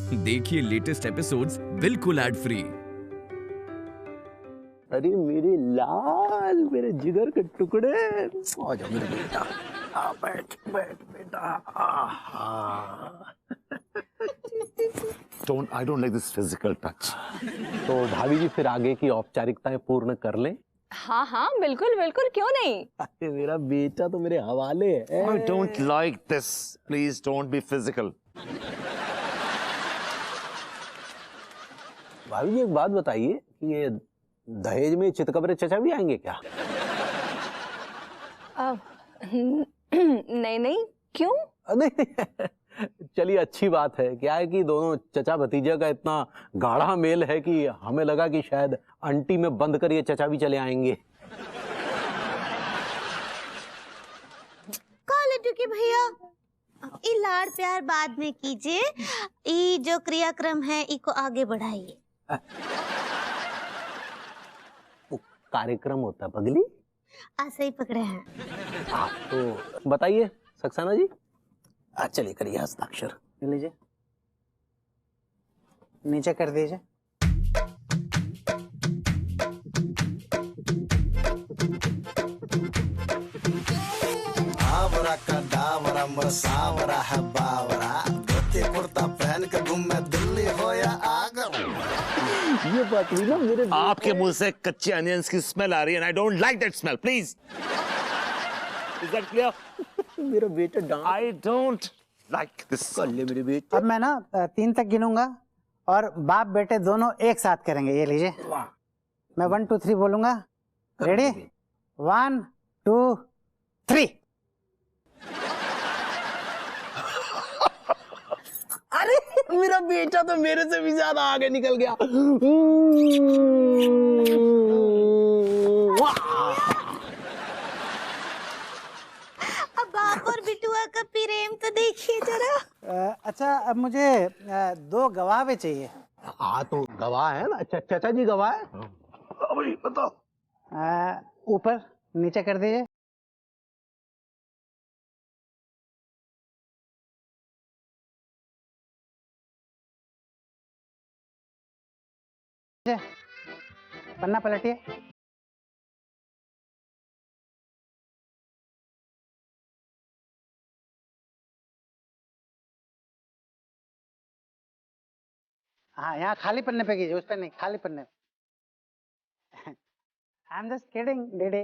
देखिए latest episodes बिल्कुल ad free. अरे मेरे लाल, मेरे जिगर के टुकड़े, आ जा मेरे बेटा। बैठ बैठ बेटा। I don't like this physical touch. तो भाभी जी फिर आगे की औपचारिकताएं पूर्ण कर लें? हाँ हाँ बिल्कुल बिल्कुल, क्यों नहीं। अरे मेरा बेटा तो मेरे हवाले है। I don't like this. Please don't be physical. भाभी जी एक बात बताइए कि ये दहेज में चितकबरे चचा भी आएंगे क्या? नहीं नहीं, क्यों? नहीं चलिए अच्छी बात है। क्या है कि दोनों चचा भतीजे का इतना गाढ़ा मेल है कि हमें लगा कि शायद अंटी में बंद कर ये चचा भी चले आएंगे। कॉलेज के भैया, ये लाड़ प्यार बाद में कीजिए, ये जो क्रियाक्रम है इसको आगे बढ़ाइए। वो कार्यक्रम होता है पगली। ऐसे ही पकड़े हैं। आप तो बताइए सक्सेना जी। चलिए करिए हस्ताक्षर। लीजिए, नीचे कर दीजिए। आवरा का डावरा मसावरा है बावरा, धोती कुर्ता पहन के घूमे दिल्ली हो या आगरा। ये बात हुई ना मेरे आपके मुंह से कच्चे अनियंस की स्मेल आ रही है, and I don't like that smell. Please. Is that clear? मेरा बेटा डांट। I don't like this. कर ले मेरे बेटे। अब मैं ना 3 तक गिनूंगा और बाप बेटे दोनों एक साथ करेंगे। ये लीजिए, मैं 1 2 3 बोलूंगा। रेडी? 1 2 3। अरे मेरा बेटा तो मेरे से भी ज्यादा आगे निकल गया। अब बाप और बिटुआ का प्रेम तो देखिए जरा। अच्छा, अब मुझे 2 गवाह भी चाहिए। हाँ तो गवाह है ना, चाचा जी गवाह है। अभी बताओ। ऊपर नीचे कर दीजिए। पन्ना पलटिए। हाँ, यहाँ खाली पन्ने पे कीजिए, उस पे नहीं, खाली पन्ने पे। I am just kidding DD.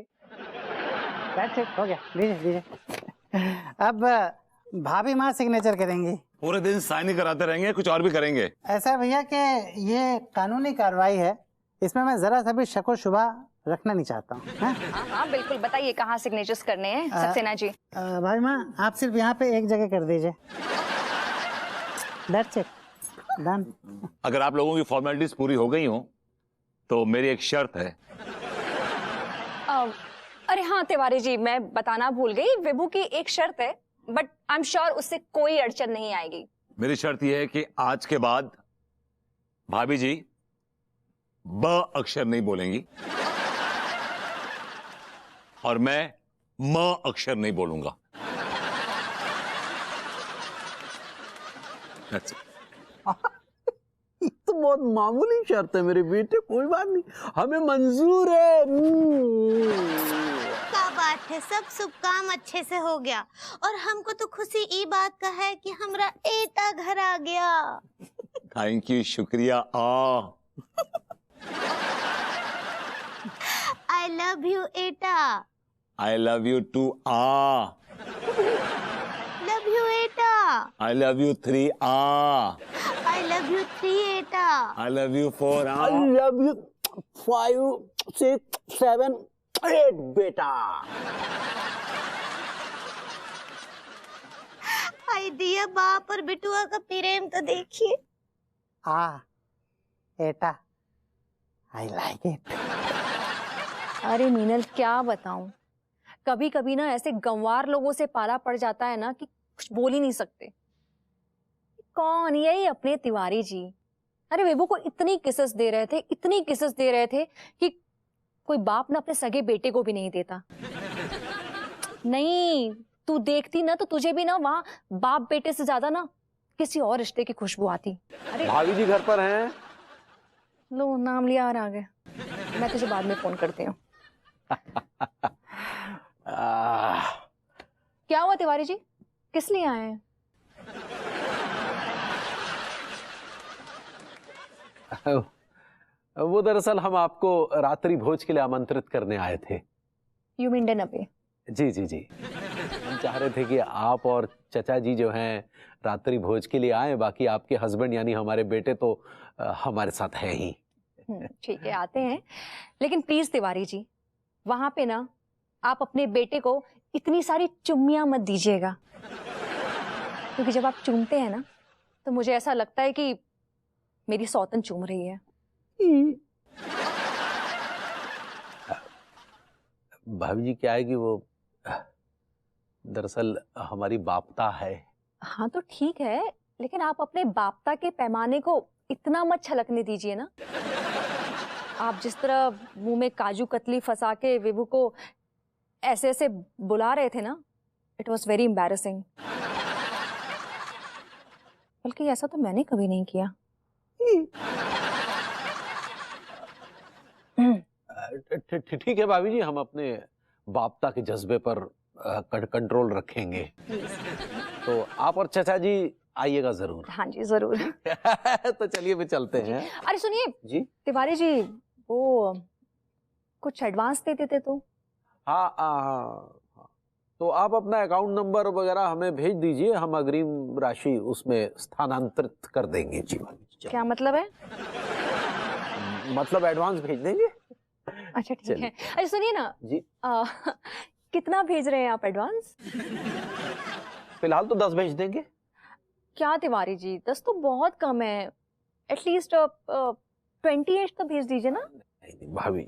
That's it, हो गया। लीजिए लीजिए। अब भाभी माँ सिग्नेचर करेंगी। पूरे दिन साइन ही कराते रहेंगे, कुछ और भी करेंगे? ऐसा भैया कि ये कानूनी कार्रवाई है, इसमें मैं जरा सा भी शक व शुबा रखना नहीं चाहता हूँ। हाँ हाँ बिल्कुल, बताइए कहाँ सिग्नेचर्स करने हैं सक्सेना जी? भाई माँ, आप सिर्फ यहाँ पे एक जगह कर दीजिए। That's it, done. अगर आप लोगों की फॉर्मेलिटीज पूरी हो गई हो तो मेरी एक शर्त है। अरे हाँ तिवारी जी, मैं बताना भूल गई, विभू की एक शर्त है, बट आई एम श्योर उससे कोई अड़चन नहीं आएगी। मेरी शर्त यह है कि आज के बाद भाभी जी ब अक्षर नहीं बोलेंगी और मैं म अक्षर नहीं बोलूंगा। That's it. ये तो बहुत मामूली शर्त है मेरे बेटे, कोई बात नहीं, हमें मंजूर है। क्या बात है, सब शुभ काम अच्छे से हो गया और हमको तो खुशी ई बात का है कि हमरा एटा घर आ गया। थैंक यू, शुक्रिया। आई लव यू एटा। I love you too. Love you एटा। I love you 3। I love you 3 एटा। I love you 4। I love you 5 6 7 8 बेटा। आई दिया, बाप और बिटुआ का प्रेम तो देखिए। एटा, आई लाइक इट। अरे मीनल क्या बताऊं, कभी कभी ना ऐसे गंवार लोगों से पाला पड़ जाता है ना कि कुछ बोल ही नहीं सकते। कौन? यही अपने तिवारी जी। अरे विभू को इतनी किसेस दे रहे थे, इतनी किसेस दे रहे थे कि कोई बाप ना अपने सगे बेटे को भी नहीं देता। नहीं, तू देखती ना तो तुझे भी ना वहां बाप बेटे से ज्यादा ना किसी और रिश्ते की खुशबू आती। अरे भाभी जी घर पर हैं? लो, नाम लिया और आ गए। मैं तुझे बाद में फोन करती हूँ। क्या हुआ तिवारी जी, किस लिए आए हैं? वो दरअसल हम आपको रात्रि भोज के लिए आमंत्रित करने आए थे। यू मीन डिनर पे? जी जी जी, हम चाह रहे थे कि आप और चचा जी जो हैं रात्रि भोज के लिए आए, बाकी आपके हस्बैंड यानी हमारे बेटे तो हमारे साथ है ही। ठीक है, आते हैं, लेकिन प्लीज तिवारी जी, वहां पे ना आप अपने बेटे को इतनी सारी चुम्मियां मत दीजिएगा, क्योंकि जब आप चूमते हैं ना तो मुझे ऐसा लगता है कि मेरी सौतन चूम रही है। भाभी जी क्या है कि वो दरअसल हमारी बापता है। हाँ तो ठीक है, लेकिन आप अपने बापता के पैमाने को इतना मत छलकने दीजिए ना। आप जिस तरह मुंह में काजू कतली फंसा के विभू को ऐसे ऐसे बुला रहे थे ना, इट वॉज वेरी एम्बैरेसिंग। बल्कि ऐसा तो मैंने कभी नहीं किया। ठीक है भाभी जी, हम अपने बापता के जज्बे पर कंट्रोल रखेंगे। तो आप और चचा जी आइएगा जरूर। हाँ जी जरूर। तो चलिए फिर चलते हैं। अरे सुनिए जी तिवारी जी, वो कुछ एडवांस दे देते तो। हाँ हाँ, तो आप अपना अकाउंट नंबर वगैरह हमें भेज दीजिए, हम अग्रिम राशि उसमें स्थानांतरित कर देंगे। जी क्या मतलब है? मतलब एडवांस भेज देंगे। अच्छा ठीक है। अच्छा सुनिए ना जी, कितना भेज रहे हैं आप एडवांस? फिलहाल तो 10 भेज देंगे। क्या तिवारी जी, 10 तो बहुत कम है, एटलीस्ट 28 तो भेज दीजिए ना। नहीं भाभी,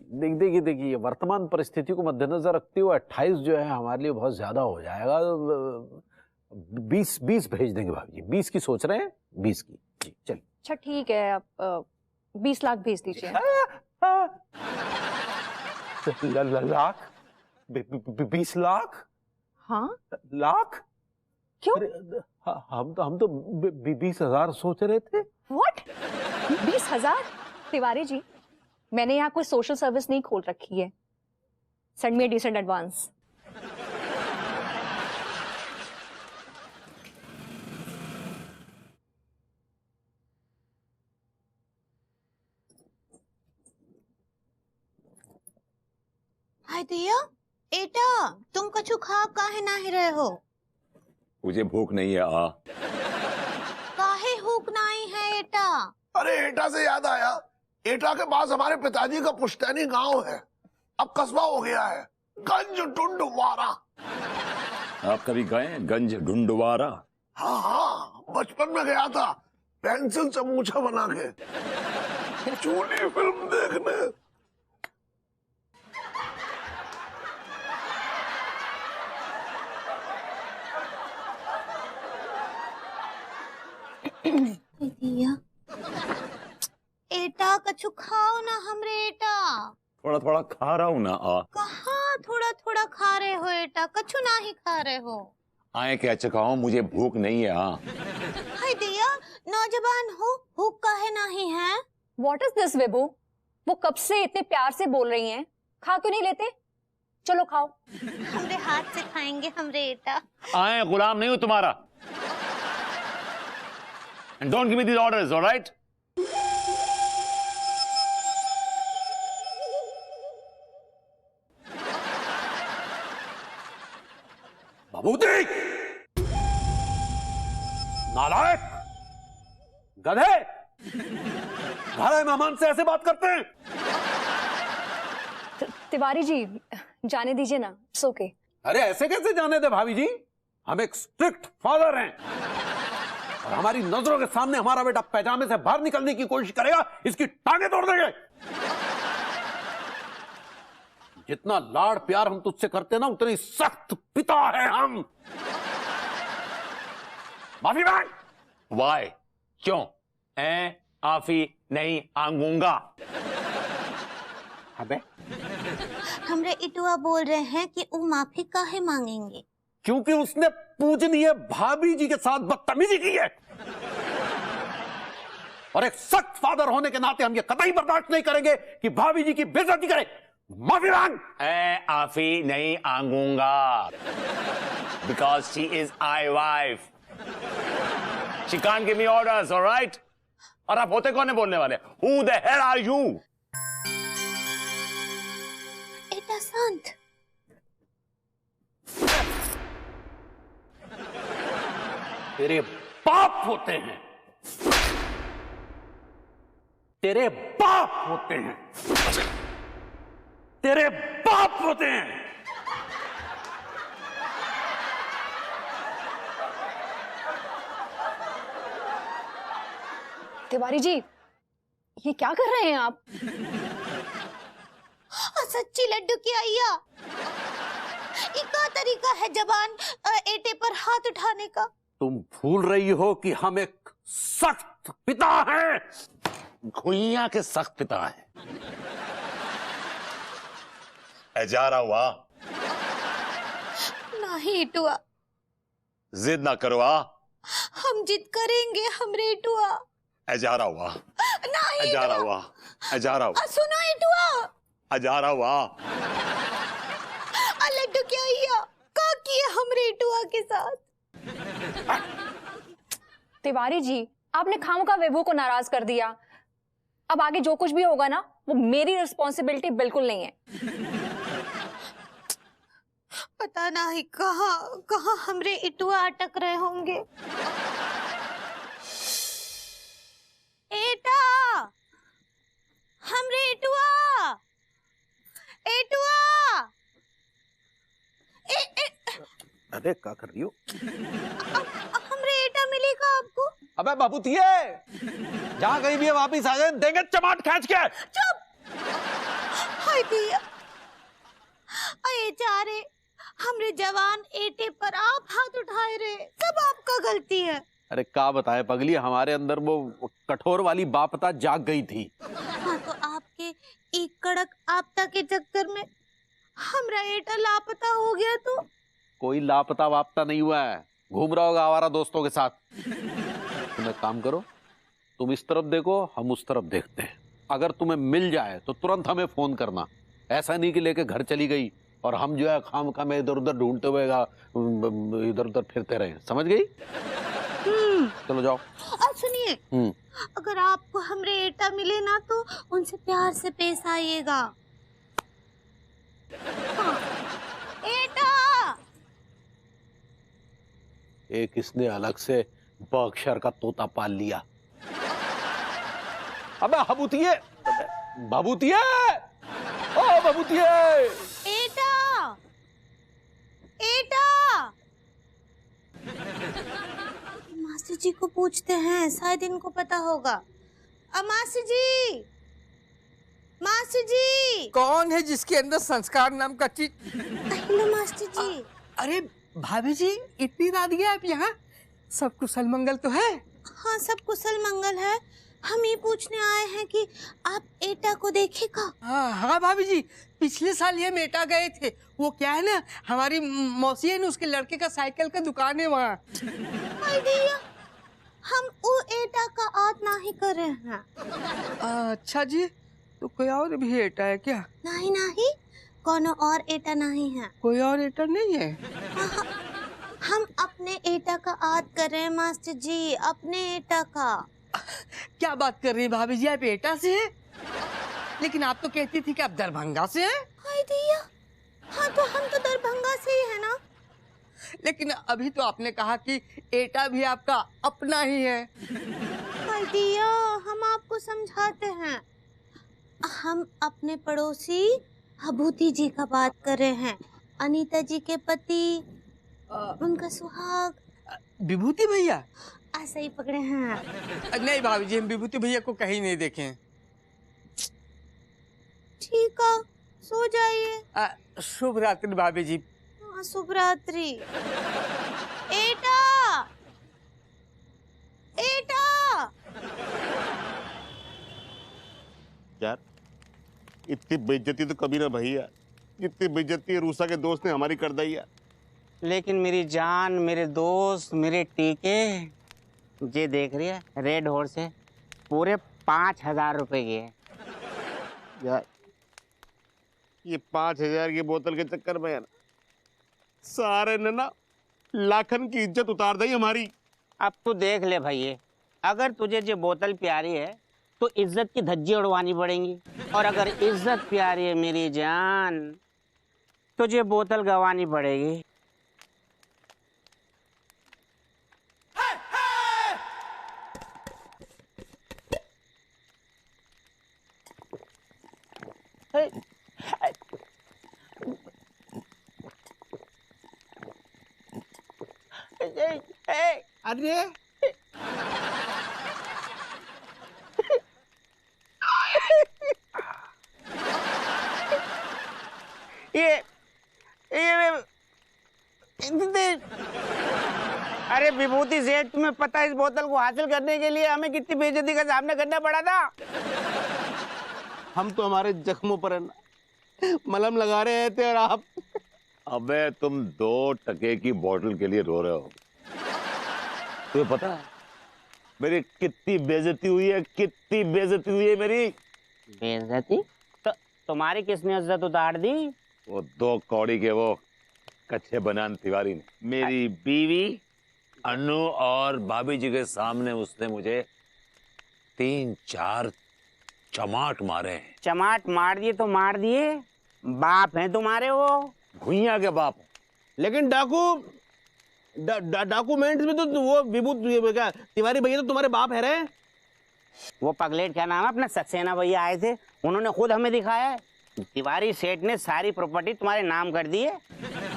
देखिए वर्तमान परिस्थिति को मद्देनजर रखते हुए 28 जो है हमारे लिए बहुत ज्यादा हो जाएगा। 20 भेज देंगे भाभी जी। 20 की सोच रहे हैं, 20 की। जी चलिए। अच्छा ठीक है, आप 20 लाख भेज दीजिए। लाख? 20 लाख? हाँ लाख? क्यों? हम तो 20,000 सोच रहे थे। व्हाट? 20,000? तिवारी जी, मैंने यहाँ कोई सोशल सर्विस नहीं खोल रखी है। Send me a decent advance. हाय दिया, एटा तुम कछु खा काहे नाही रहे हो? मुझे भूख नहीं है। काहे हुक नहीं है एटा? अरे एटा से याद आया, एटा के पास हमारे पिताजी का पुश्तैनी गांव है, अब कस्बा हो गया है, गंज ढूंढवारा। आप कभी गए गंज ढूंढवारा? हाँ हाँ, बचपन में गया था, पेंसिल से मूछा बना के चूली फिल्म देखने। दिया, एटा कछु खाओ ना हमरे एटा। थोड़ा थोड़ा खा रहा हूँ ना। कहाँ थोड़ा थोड़ा खा रहे हो एटा, कछु ना ही खा रहे हो। आए कह चुका हूँ, मुझे भूख नहीं है। हाय दिया, नौजवान हो, भूख काहे नहीं है? व्हाट इज दिस विभू? वो कब से इतने प्यार से बोल रही हैं, खा क्यों नहीं लेते? चलो खाओ। हमरे हाथ से खाएंगे हमरे एटा। आए गुलाम नहीं हूँ तुम्हारा। And don't give me these orders, all right? बाबूजी! नालायक! गधे! घर मेहमान से ऐसे बात करते हैं? तिवारी जी जाने दीजिए ना, इट्स ओके। अरे ऐसे कैसे जाने दे भाभी जी? हम एक स्ट्रिक्ट फादर हैं और हमारी नजरों के सामने हमारा बेटा पैजामे से बाहर निकलने की कोशिश करेगा, इसकी टांगें तोड़ देंगे। जितना लाड़ प्यार हम तुझसे करते ना, उतनी सख्त पिता है हम। माफी मांग। Why? क्यों? आफी नहीं आंगूंगा। अबे हमरे इटुआ बोल रहे हैं कि वो माफी काहे मांगेंगे? क्योंकि उसने पूजनीय भाभी जी के साथ बदतमीजी की है। और एक सख्त फादर होने के नाते हम ये कतई बर्दाश्त नहीं करेंगे कि भाभी जी की बेइज्जती करे। माफी मांग। आफी नहीं आंगूंगा, because she is I wife, she can't give me orders, alright? और आप होते कौन है बोलने वाले? Who the hell are you? एटा संत, तेरे बाप होते हैं, तेरे बाप होते हैं, तेरे बाप होते हैं। तिवारी जी, ये क्या कर रहे हैं आप? सच्ची लड्डू की अय्या, इका तरीका है जबान एटे पर हाथ उठाने का। तुम भूल रही हो कि हम एक सख्त पिता हैं। खुइया के सख्त पिता है। एजारा हुआ, नहीं इटुआ, जिद ना करो। हम जिद करेंगे हमरे इटुआ। एजारा हुआ, नहीं एजारा हुआ, एजारा हुआ, सुनो इटुआ, एजारा हुआ। लड्डू की अय्या, का किए हमरे इटुआ के साथ? तिवारी जी, आपने खामखा विभू को नाराज कर दिया। अब आगे जो कुछ भी होगा ना, वो मेरी रिस्पॉन्सिबिलिटी बिल्कुल नहीं है। पता नहीं कहाँ कहाँ हमरे इटुआ अटक रहे होंगे। एटा, हमरे इटुआ, एटुआ, अरे क्या कर रही हो? हमरे एटा मिलेगा आपको? अबे बाबूतिये, जहाँ कहीं भी वापिस आ जाए देंगे चमाट खींच के। चुप! हाय दिया, अये जा रे, हमरे जवान एटे पर आप हाथ उठाए रहे, सब आपका गलती है। अरे क्या बताए पगली, हमारे अंदर वो कठोर वाली बापता जाग गई थी। हाँ, तो आपके एक कड़क आपता के चक्कर में हमरा एटा लापता हो गया तो? कोई लापता वापता नहीं हुआ है, घूम रहा होगा आवारा दोस्तों के साथ। तुम एक काम करो, तुम इस तरफ देखो, हम उस तरफ देखते हैं। अगर तुम्हें मिल जाए तो तुरंत हमें फोन करना। ऐसा नहीं कि लेके घर चली गई और हम जो है खामखा में इधर उधर ढूंढते हुए इधर उधर फिरते रहे। समझ गई? चलो जाओ। और सुनिए, अगर आपको हमरे एटा मिले ना तो उनसे प्यार से पेश आइएगा। हाँ, एटा! एक इसने अलग से ब अक्षर का तोता पाल लिया। अबे हबूतिये, बबूतिये, ओ बबूतिये! एटा! एटा! मासी जी को पूछते हैं, शायद इनको पता होगा। मासी जी, मासी जी! कौन है जिसके अंदर संस्कार नाम का चीज? हेलो मास्टर जी। अरे भाभी जी, इतनी रात गए आप यहाँ? सब कुशल मंगल तो है? हाँ, सब कुशल मंगल है। हम ये पूछने आए हैं कि आप एटा को देखे का? हाँ हाँ भाभी जी, पिछले साल ये मेटा गए थे। वो क्या है ना, हमारी मौसी है ना, उसके लड़के का साइकिल का दुकान है वहाँ। हम वो एटा का आद नहीं कर रहे हैं। अच्छा जी, तो कोई और भी एटा है क्या? नहीं नहीं, कोनो और एटा नहीं है। कोई और एटा नहीं है? हम अपने एटा का आद कर रहे हैं मास्टर जी, अपने एटा का। क्या बात कर रही है भाभी जी, आप एटा से हैं? लेकिन आप तो कहती थी कि आप दरभंगा से हैं। हाय दिया, हाँ तो हम तो दरभंगा से ही है ना। लेकिन अभी तो आपने कहा कि एटा भी आपका अपना ही है। हाय दिया, हम आपको समझाते हैं। हम अपने पड़ोसी हबूती जी का बात कर रहे हैं, अनीता जी के पति, उनका सुहाग। विभूति भैया? ऐसा ही पकड़े हैं। नहीं भाभी जी, हम विभूति भैया को कहीं नहीं देखे हैं। ठीक है, सो जाइए। शुभ रात्रि भाभी जी। हाँ, शुभ रात्रि। एटा, एटा! यार इतनी बेइज्जती तो कभी ना भई यार, जितनी बेइज्जती रूसा के दोस्त ने हमारी कर दी यार। लेकिन मेरी जान, मेरे दोस्त, मेरे टीके, ये देख रही है रेड हॉर्स है, पूरे 5,000 रुपए की है। यार ये 5,000 की बोतल के चक्कर में यार सारे ने ना लाखन की इज्जत उतार दी हमारी। अब तू देख ले भैया, अगर तुझे जो बोतल प्यारी है तो इज्जत की धज्जी उड़वानी पड़ेंगी, और अगर इज्जत प्यारी है मेरी जान, तुझे बोतल गंवानी पड़ेगी। अरे अरे विभूति सेठ, तुम्हें पता है इस बोतल को हासिल करने के लिए हमें कितनी बेइज्जती का सामना करना पड़ा था? हम तो हमारे जख्मों पर है ना मलहम लगा रहे थे और आप। अबे तुम 2 टके की बोतल के लिए रो रहे हो। तुम्हें पता है मेरी कितनी बेइज्जती हुई है, कितनी बेइज्जती हुई है मेरी। बेइज्जती? तो तुम्हारी किसने इज्जत उतार दी? वो 2 कौड़ी के वो कच्चे बनान तिवारी ने, मेरी बीवी अनु और भाभी जी के सामने उसने मुझे 3-4 चमाट मारे हैं। चमाट मार दिए तो मार दिए, बाप हैं तुम्हारे वो। भुइया के बाप। लेकिन डॉक्यूमेंट्स में तो वो विभूत क्या तिवारी भैया तो तुम्हारे बाप है रे। वो पगलेट क्या नाम है अपना, सक्सेना भैया आए थे, उन्होंने खुद हमें दिखाया है। तिवारी सेठ ने सारी प्रॉपर्टी तुम्हारे नाम कर दी है।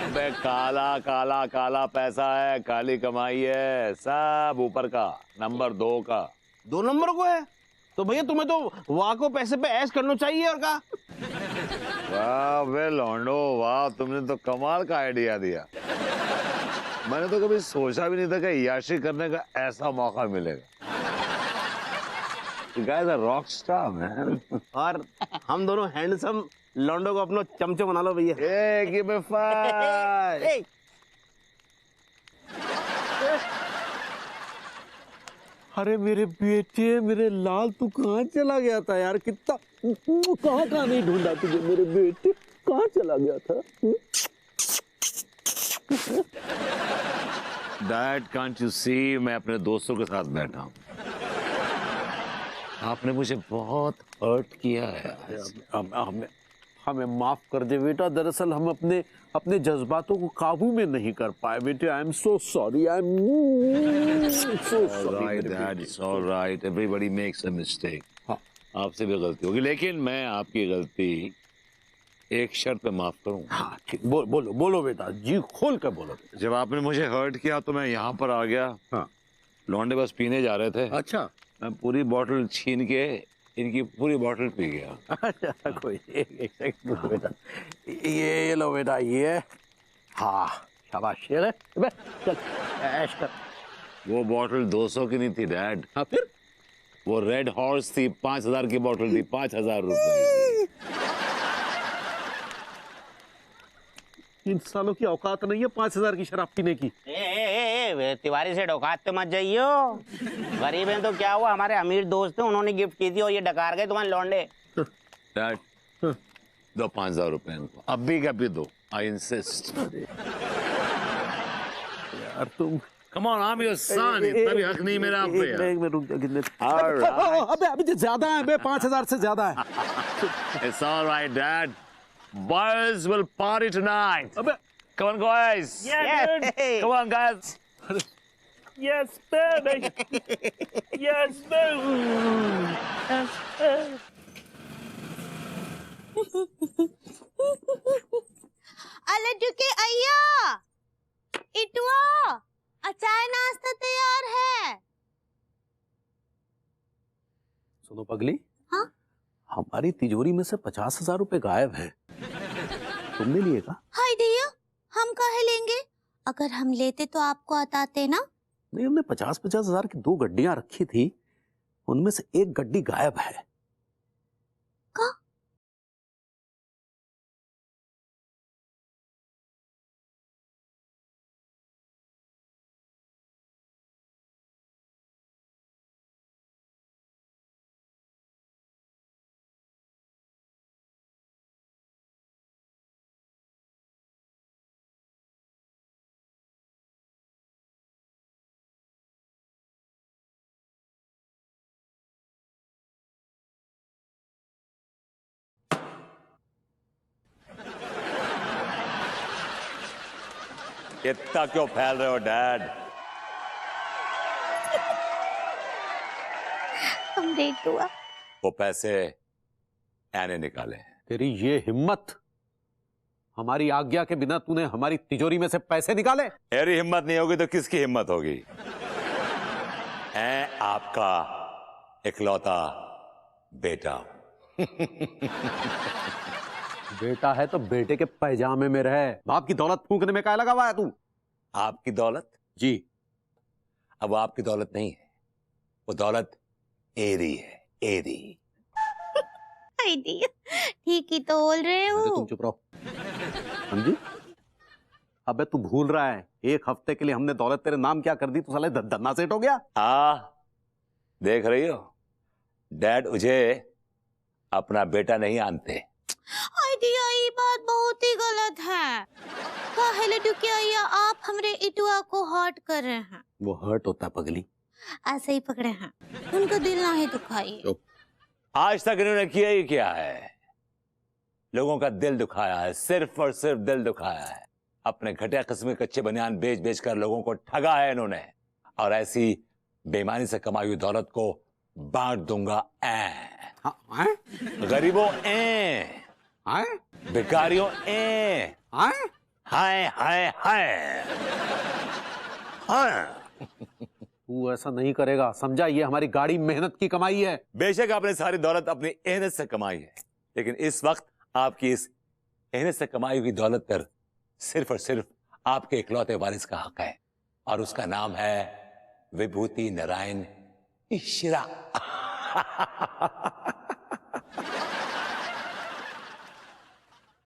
अबे काला काला काला पैसा है, काली कमाई है, सब ऊपर का, नंबर 2 का। 2 नंबर को है तो भैया तुम्हें तो वाह को पैसे पे ऐश करना चाहिए। और का वाह बे लौंडो वाह, तुमने तो कमाल का आइडिया दिया। मैंने तो कभी सोचा भी नहीं था कि याशी करने का ऐसा मौका मिलेगा। You guys are rock star, man. और हम दोनों हैंडसम लौंडो को अपना चमचे बना लो भैया। Hey, give me 5. अरे मेरे बेटे, मेरे लाल, तू कहाँ चला गया था यार? कितना कहाँ नहीं ढूंढा तुझे मेरे बेटे, कहाँ चला गया था? Dad, can't you see मैं अपने दोस्तों के साथ बैठा हूँ। आपने मुझे बहुत हर्ट किया है। हमें माफ कर दे बेटा, दरअसल हम अपने जज्बातों को काबू में नहीं कर पाए बेटे। I am so sorry, I am so sorry dad, it's alright, everybody makes a mistake. हाँ, आपसे भी गलती होगी, लेकिन मैं आपकी गलती एक शर्त पे माफ करूंगा। हाँ ठीक, बोलो बोलो बेटा, जी खोल कर बोलो। जब आपने मुझे हर्ट किया तो मैं यहाँ पर आ गया। हाँ, लौंडे बस पीने जा रहे थे। अच्छा, मैं पूरी बोतल छीन के इनकी पूरी बोतल पी गया। अच्छा कोई एक सेकंड रुको बेटा, ये लो बेटा, ये हाँ शाबाश, ये ले बे, चल ऐश कर। वो बोतल 200 की नहीं थी डैड। हाँ फिर? वो रेड हॉर्स थी, 5,000 की बोतल थी, 5,000 रुपए। इन सालों की औकात नहीं है 5,000 की शराब पीने की। तिवारी से औकात पे मत जाइयो, गरीब हैं तो क्या हुआ, हमारे अमीर दोस्त हैं, उन्होंने गिफ्ट की थी और ये डकार गए तुम्हारे लौंडे। डैड दो 5,000 रुपए इनको, अभी का भी दो, आई इंसिस्ट। यार तुम come on, I am your son, इतना भी हक नहीं मेरा आप पे यार। एक मिनट रुक जा, कितने? Alright. अबे तो ज्यादा है बे, 5,000 से ज्यादा है। It's all right, Dad. Boys will party tonight. अबे Come on, guys. Yeah. Come on, guys. Yes, baby. Yes, baby. Laddu के अय्या, इटवा, अचाय नाश्ता तैयार है। सुनो पगली, हाँ? हमारी तिजोरी में से 50,000 रुपए गायब है, तुमने लिए का? हाय दैया, हम काहे लेंगे? अगर हम लेते तो आपको बताते ना। नहीं, हमने 50,000 की 2 गड्डियां रखी थी, उनमें से एक गड्डी गायब है। इतना क्यों फैल रहे हो डैड? तुम देख दुआ। वो पैसे ऐने निकाले। तेरी ये हिम्मत, हमारी आज्ञा के बिना तूने हमारी तिजोरी में से पैसे निकाले? तेरी हिम्मत नहीं होगी तो किसकी हिम्मत होगी? मैं आपका इकलौता बेटा हूं। बेटा है तो बेटे के पैजामे में रहे, बाप की दौलत फूंकने में क्या लगा हुआ है तू? आपकी दौलत? जी। अब आपकी दौलत नहीं है, वो दौलत एरी है, एरी। आइडिया ठीक ही तो बोल रहे हो। तुम चुप रहो। समझी? अबे तू भूल रहा है, एक हफ्ते के लिए हमने दौलत तेरे नाम क्या कर दी तो साले धन्ना सेठ हो गया। देख रही हो डैड, मुझे अपना बेटा नहीं आनते। आइडिया ये बात बहुत ही गलत है। काहे दुखिया आप हमरे इटुआ को हर्ट कर रहे हैं। वो हर्ट होता है पगली। ऐसे ही पकड़े हैं, उनको दिल ना ही दुखाइए। आज तक इन्होंने किया ही क्या है? लोगों का दिल दुखाया है, सिर्फ और सिर्फ दिल दुखाया है। अपने घटिया किस्म के कच्चे बनियान बेच बेच कर लोगों को ठगा है इन्होंने, और ऐसी बेईमानी से कमाई हुई दौलत को बांट दूंगा गरीबों भिखारियों हाय हाय हाय। तू ऐसा नहीं करेगा, समझा? ये हमारी गाड़ी मेहनत की कमाई है। बेशक आपने सारी दौलत अपनी मेहनत से कमाई है, लेकिन इस वक्त आपकी इस मेहनत से कमाई हुई दौलत पर सिर्फ और सिर्फ आपके इकलौते वारिस का हक है, और उसका नाम है विभूति नारायण मिश्रा।